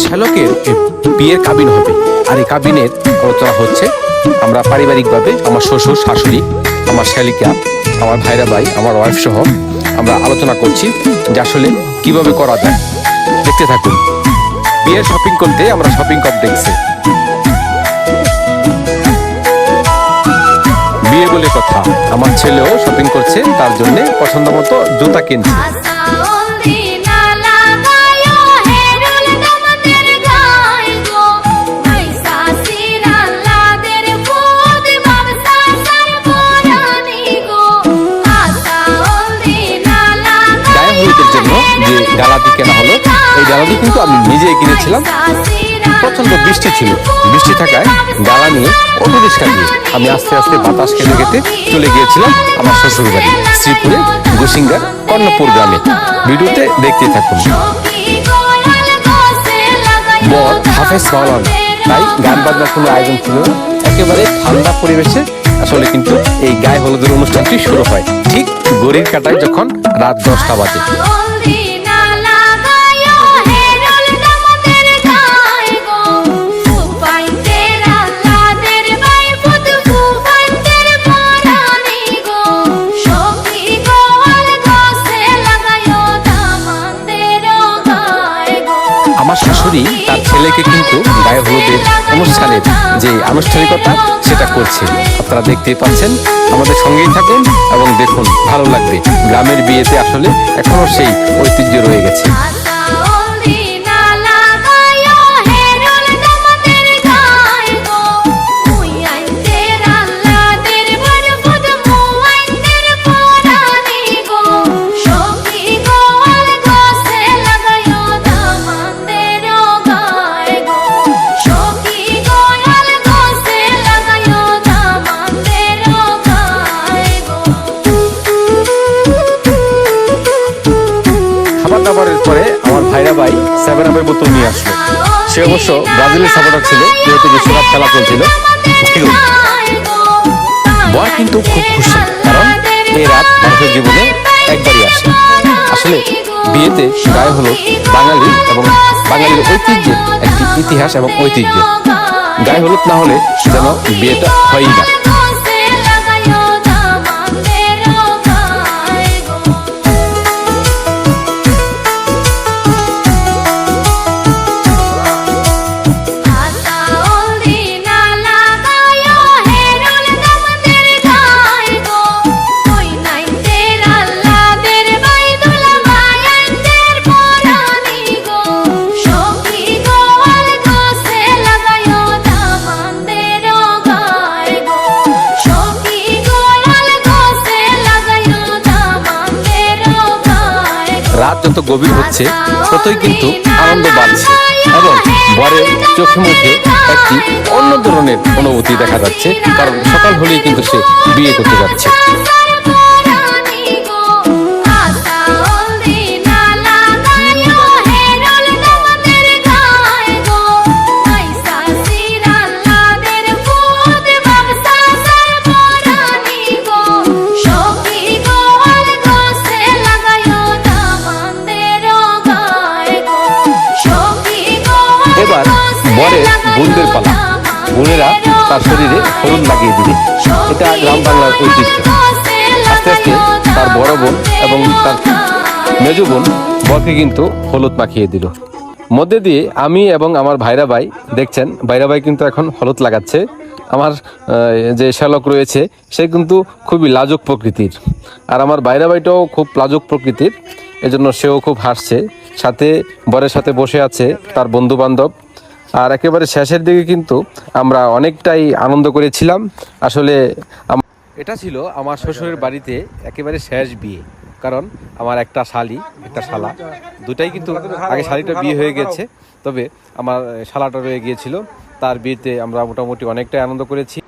শ্যালকের বিয়ের কাবিন হবে, আর এই কাবিনের আলোচনা হচ্ছে। আমরা পারিবারিকভাবে আমার শ্বশুর শাশুড়ি, আমার শ্যালিকা, আমার ভাইরা ভাই, আমার ওয়াইফ সহ আমরা আলোচনা করছি যে আসলে কিভাবে করা যায়। দেখতে থাকুন। বিয়ের শপিং করতে আমরা শপিং কমপ্লেক্সে। বিয়ে বলে কথা, আমার ছেলেও শপিং করছে, তার জন্য পছন্দ মতো জুতা কিনছে। যে ডালাটি কেনা হলো, এই ডালাটি কিন্তু আমি নিজেই কিনেছিলাম। প্রচন্ড বৃষ্টি ছিল, বৃষ্টি থাকায় ডালা নিয়ে অটোরিক্সা দিয়ে আমি আস্তে আস্তে বাতাস খেতে খেতে চলে গিয়েছিলাম আমার শ্বশুর বাড়ি শ্রীপুরে গোসিঙ্গার কর্ণপুর গ্রামে। ভিডিওতে দেখতে থাকুন। বর হাফেজ মাওলানা, তাই গান বাজনার কোনো আয়োজন ছিল না, একেবারে ঠান্ডা পরিবেশে আসলে কিন্তু এই গায়ে হলুদের অনুষ্ঠানটি শুরু হয় ঠিক ঘড়ির কাঁটায় যখন রাত 10টা বাজে। আমার শাশুড়ি তার ছেলেকে কিন্তু গায়ে হলুদের অনুষ্ঠানের যে আনুষ্ঠানিকতা সেটা করছে। আপনারা দেখতেই পাচ্ছেন, আমাদের সঙ্গেই থাকুন এবং দেখুন, ভালো লাগবে। গ্রামের বিয়েতে আসলে এখনো সেই ঐতিহ্য রয়ে গেছে। পরে আমার ভাইরা ভাই 7-আপের বোতল নিয়ে আসলো। সে অবশ্য ব্রাজিলের সাপোর্টার ছিল, যেহেতু বিশ্বকাপ খেলা চলছিল। বয় কিন্তু খুব খুশি, কারণ এই রাত মানুষের জীবনে একবারই আসে। আসলে বিয়েতে গায়ে হলুদ বাঙালি এবং বাঙালির ঐতিহ্যের একটি ইতিহাস এবং ঐতিহ্য। গায়ে হলুদ না হলে যেন বিয়েটা হয়ই না। রাত যত গভীর হচ্ছে ততই কিন্তু আনন্দ বাড়ছে এবং বরের চোখে মুখে একটি অন্য ধরনের অনুভূতি দেখা যাচ্ছে, কারণ সকাল হলেই কিন্তু সে বিয়ে করতে যাচ্ছে। এবার বরের বোনদের পালা। বোনেরা তার শরীরে হলুদ লাগিয়ে দিবে, এটা গ্রাম বাংলার ঐতিহ্য। আস্তে আস্তে তার বড় বোন এবং তার মেজ বোন বরকে কিন্তু হলুদ মাখিয়ে দিল। মধ্যে দিয়ে আমি এবং আমার ভাইরা ভাই দেখছেন, ভাইরা ভাই কিন্তু এখন হলুদ লাগাচ্ছে। আমার যে শ্যালক রয়েছে সে কিন্তু খুবই লাজুক প্রকৃতির, আর আমার ভাইরা ভাইটাও খুব লাজুক প্রকৃতির, এজন্য সেও খুব হাসছে। সাথে বরের সাথে বসে আছে তার বন্ধু বান্ধব। আর একেবারে শেষের দিকে কিন্তু আমরা অনেকটাই আনন্দ করেছিলাম। আসলে এটা ছিল আমার শ্বশুরের বাড়িতে একেবারে শেষ বিয়ে, কারণ আমার একটা শালি একটা শালা দুটাই কিন্তু আগে শালিটা বিয়ে হয়ে গেছে, তবে আমার শালাটা রয়ে গিয়েছিল। তার বিয়েতে আমরা মোটামুটি অনেকটাই আনন্দ করেছি।